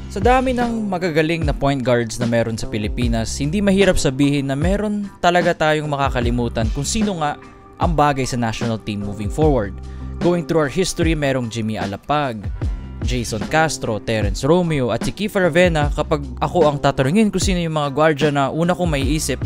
Sa dami ng magagaling na point guards na meron sa Pilipinas, hindi mahirap sabihin na meron talaga tayong makakalimutan kung sino nga ang bagay sa national team moving forward. Going through our history, merong Jimmy Alapag, Jason Castro, Terence Romeo at si Kiefer Avena. Kapag ako ang tatanungin kung sino yung mga guardia na una kong maiisip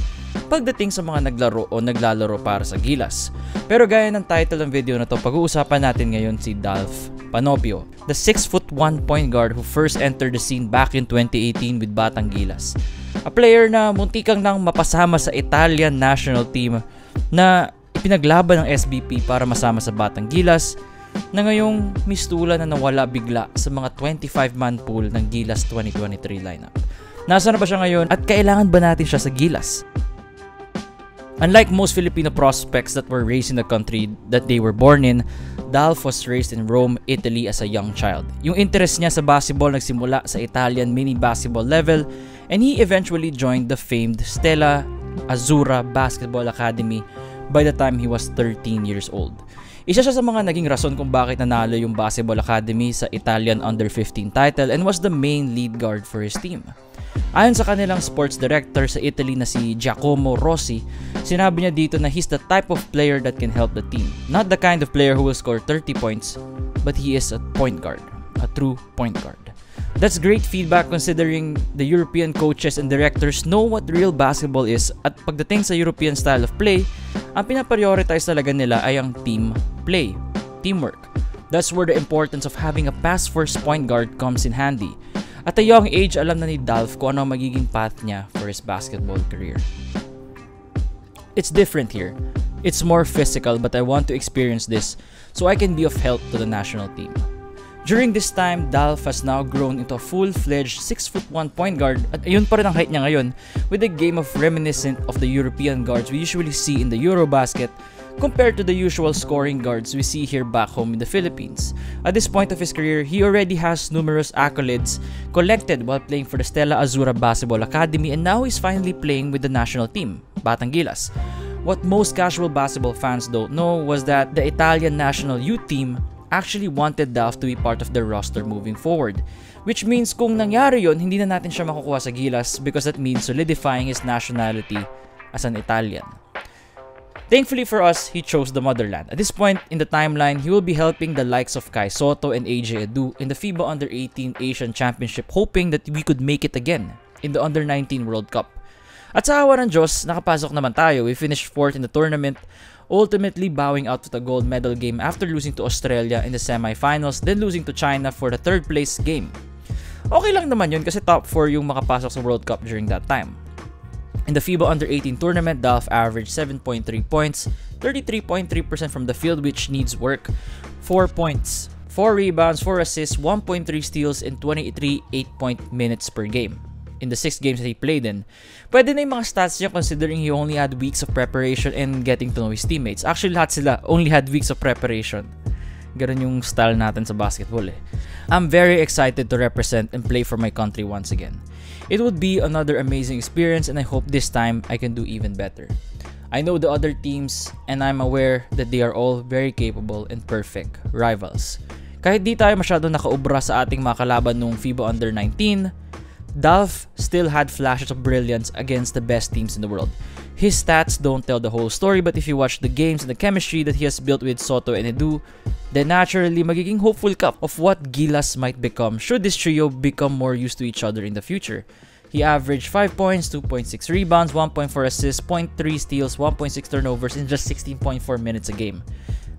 pagdating sa mga naglaro o naglalaro para sa Gilas. Pero gaya ng title ng video na to, pag-uusapan natin ngayon si Dalph Panopio, the 6'1" point guard who first entered the scene back in 2018 with Batang Gilas. A player na muntikang nang mapasama sa Italian national team na ipinaglaban ng SBP para masama sa Batang Gilas, na ngayong mistula na nawala bigla sa mga 25-man pool ng Gilas 2023 lineup. Nasaan na ba siya ngayon at kailangan ba natin siya sa Gilas? Unlike most Filipino prospects that were raised in the country that they were born in, Dalph was raised in Rome, Italy as a young child. Yung interest niya sa basketball nagsimula sa Italian mini basketball level, and he eventually joined the famed Stella Azzurra Basketball Academy by the time he was 13 years old. Isa siya sa mga naging rason kung bakit nanalo yung Basketball Academy sa Italian Under-15 title and was the main lead guard for his team. Ayon sa kanilang sports director sa Italy na si Giacomo Rossi, sinabi niya dito na he's the type of player that can help the team. Not the kind of player who will score 30 points, but he is a point guard, a true point guard. That's great feedback considering the European coaches and directors know what real basketball is, at pagdating sa European style of play, ang pinaprioritize talaga nila ay ang team play, teamwork. That's where the importance of having a pass-first point guard comes in handy. At a young age, alam na ni Dalph kung ano magiging path niya for his basketball career. It's different here. It's more physical, but I want to experience this so I can be of help to the national team. During this time, Dalph has now grown into a full-fledged 6'1" point guard, at ayun pa rin ang height niya ngayon, with a game of reminiscent of the European guards we usually see in the Eurobasket compared to the usual scoring guards we see here back home in the Philippines. At this point of his career, he already has numerous accolades collected while playing for the Stella Azzurra Basketball Academy, and now he's finally playing with the national team, Batang Gilas. What most casual basketball fans don't know was that the Italian national youth team actually wanted Dalph to be part of their roster moving forward. Which means kung nangyari yun, hindi na natin siya makukuha sa Gilas because that means solidifying his nationality as an Italian. Thankfully for us, he chose the motherland. At this point in the timeline, he will be helping the likes of Kai Soto and AJ Edu in the FIBA Under-18 Asian Championship, hoping that we could make it again in the Under-19 World Cup. At sa awa ng Diyos, nakapasok naman tayo. We finished 4th in the tournament, ultimately bowing out with a gold medal game after losing to Australia in the semifinals, then losing to China for the 3rd place game. Okay lang naman yun kasi top 4 yung makapasok sa World Cup during that time. In the FIBA Under-18 tournament, Dalph averaged 7.3 points, 33.3% from the field, which needs work, 4 points, 4 rebounds, 4 assists, 1.3 steals, and 23 8-point minutes per game in the 6 games that he played in. Pwede na yung mga stats niya considering he only had weeks of preparation and getting to know his teammates. Actually, lahat sila only had weeks of preparation. Ganun yung style natin sa basketball eh. I'm very excited to represent and play for my country once again. It would be another amazing experience, and I hope this time I can do even better. I know the other teams, and I'm aware that they are all very capable and perfect rivals. Kahit di tayo masyado nakaubra sa ating mga kalaban nung FIBA Under-19, Dalph still had flashes of brilliance against the best teams in the world. His stats don't tell the whole story, but if you watch the games and the chemistry that he has built with Soto and Edu, then naturally magiging hopeful ka of what Gilas might become should this trio become more used to each other in the future. He averaged 5 points, 2.6 rebounds, 1.4 assists, 0.3 steals, 1.6 turnovers in just 16.4 minutes a game.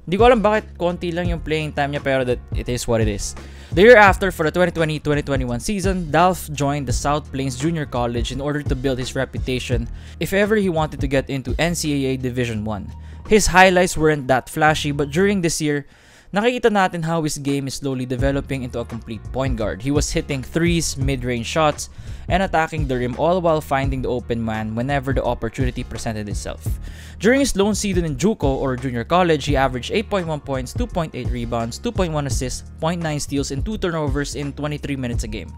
Hindi ko alam bakit konti lang yung playing time niya, pero that it is what it is. The year after, for the 2020-2021 season, Dalph joined the South Plains Junior College in order to build his reputation if ever he wanted to get into NCAA Division I. His highlights weren't that flashy, but during this year, nakikita natin how his game is slowly developing into a complete point guard. He was hitting threes, mid-range shots, and attacking the rim, all while finding the open man whenever the opportunity presented itself. During his lone season in JUCO or junior college, he averaged 8.1 points, 2.8 rebounds, 2.1 assists, 0.9 steals, and 2 turnovers in 23 minutes a game.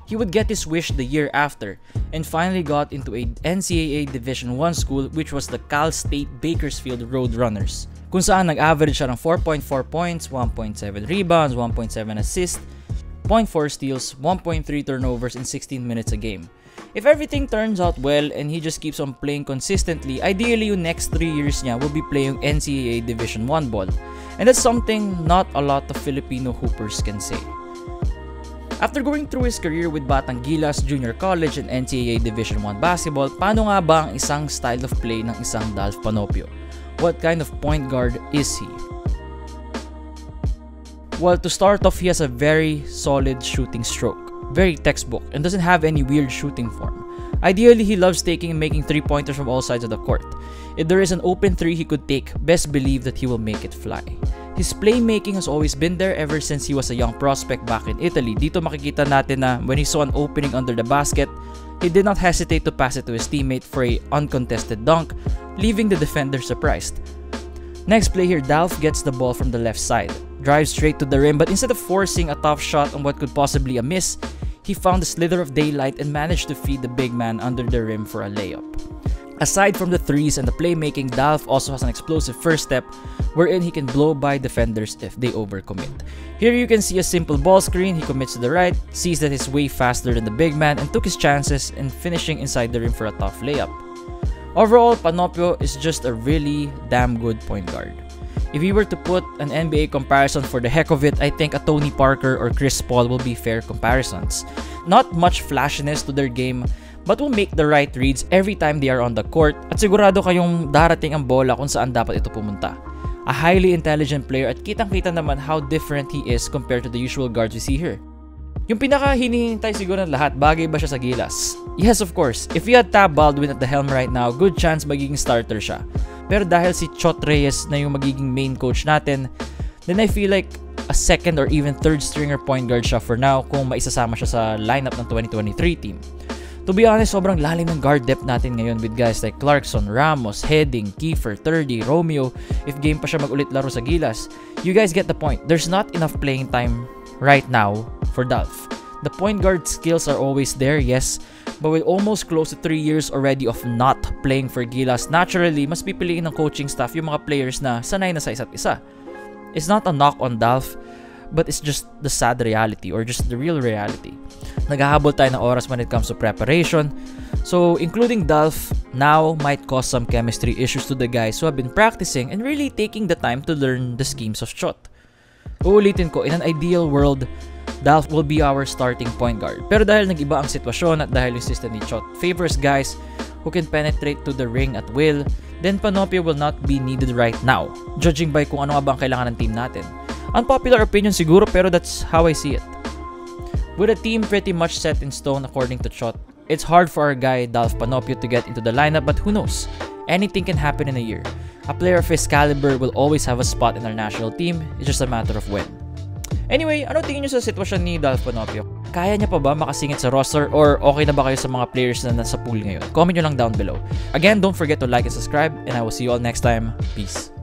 He would get his wish the year after and finally got into a NCAA Division I school, which was the Cal State Bakersfield Roadrunners, kung saan nag-average siya ng 4.4 points, 1.7 rebounds, 1.7 assists, 0.4 steals, 1.3 turnovers in 16 minutes a game. If everything turns out well and he just keeps on playing consistently, ideally yung next 3 years niya will be playing NCAA Division 1 ball. And that's something not a lot of Filipino hoopers can say. After going through his career with Batang Gilas, Junior College, and NCAA Division 1 basketball, paano nga ba ang isang style of play ng isang Dalph Panopio? What kind of point guard is he? Well, to start off, he has a very solid shooting stroke. Very textbook and doesn't have any weird shooting form. Ideally, he loves taking and making 3-pointers from all sides of the court. If there is an open 3 he could take, best believe that he will make it fly. His playmaking has always been there ever since he was a young prospect back in Italy. Dito makikita natin na when he saw an opening under the basket, he did not hesitate to pass it to his teammate for a uncontested dunk, leaving the defender surprised. Next play here, Dalph gets the ball from the left side, drives straight to the rim, but instead of forcing a tough shot on what could possibly a miss, he found a slither of daylight and managed to feed the big man under the rim for a layup. Aside from the threes and the playmaking, Dalph also has an explosive first step wherein he can blow by defenders if they overcommit. Here you can see a simple ball screen, he commits to the right, sees that he's way faster than the big man and took his chances in finishing inside the rim for a tough layup. Overall, Panopio is just a really damn good point guard. If we were to put an NBA comparison for the heck of it, I think a Tony Parker or Chris Paul will be fair comparisons. Not much flashiness to their game, but will make the right reads every time they are on the court at sigurado kayong darating ang bola kung saan dapat ito pumunta. A highly intelligent player at kitang-kita naman how different he is compared to the usual guards we see here. Yung pinaka-hinihintay siguro ng lahat, bagay ba siya sa Gilas? Yes, of course. If we had Tab Baldwin at the helm right now, good chance magiging starter siya. Pero dahil si Chot Reyes na yung magiging main coach natin, then I feel like a second or even third stringer point guard siya for now kung maisasama siya sa lineup ng 2023 team. To be honest, sobrang lalim ng guard depth natin ngayon with guys like Clarkson, Ramos, Heading, Kiefer, Thirdy, Romeo, if game pa siya mag-ulit laro sa Gilas. You guys get the point. There's not enough playing time right now for Dalph. The point guard skills are always there, yes, but with almost close to 3 years already of not playing for Gilas, naturally, mas pipiliin ng coaching staff yung mga players na sanay na sa isa't isa. It's not a knock on Dalph, but it's just the sad reality or just the real reality. Naghahabol tayo ng oras when it comes to preparation, so including Dalph now might cause some chemistry issues to the guys who have been practicing and really taking the time to learn the schemes of Chot. Uulitin ko, in an ideal world, Dalph will be our starting point guard. Pero dahil nag-iba ang sitwasyon at dahil yung system ni Chot favors guys who can penetrate to the ring at will, then Panopio will not be needed right now, judging by kung ano nga ba ang kailangan ng team natin. Unpopular opinion siguro, pero that's how I see it. With a team pretty much set in stone according to Chot, it's hard for our guy Dalph Panopio to get into the lineup, but who knows? Anything can happen in a year. A player of his caliber will always have a spot in our national team, it's just a matter of when. Anyway, ano tingin nyo sa sitwasyon ni Dalph Panopio? Kaya niya pa ba makasingit sa roster or okay na ba kayo sa mga players na nasa pool ngayon? Comment nyo lang down below. Again, don't forget to like and subscribe and I will see you all next time. Peace.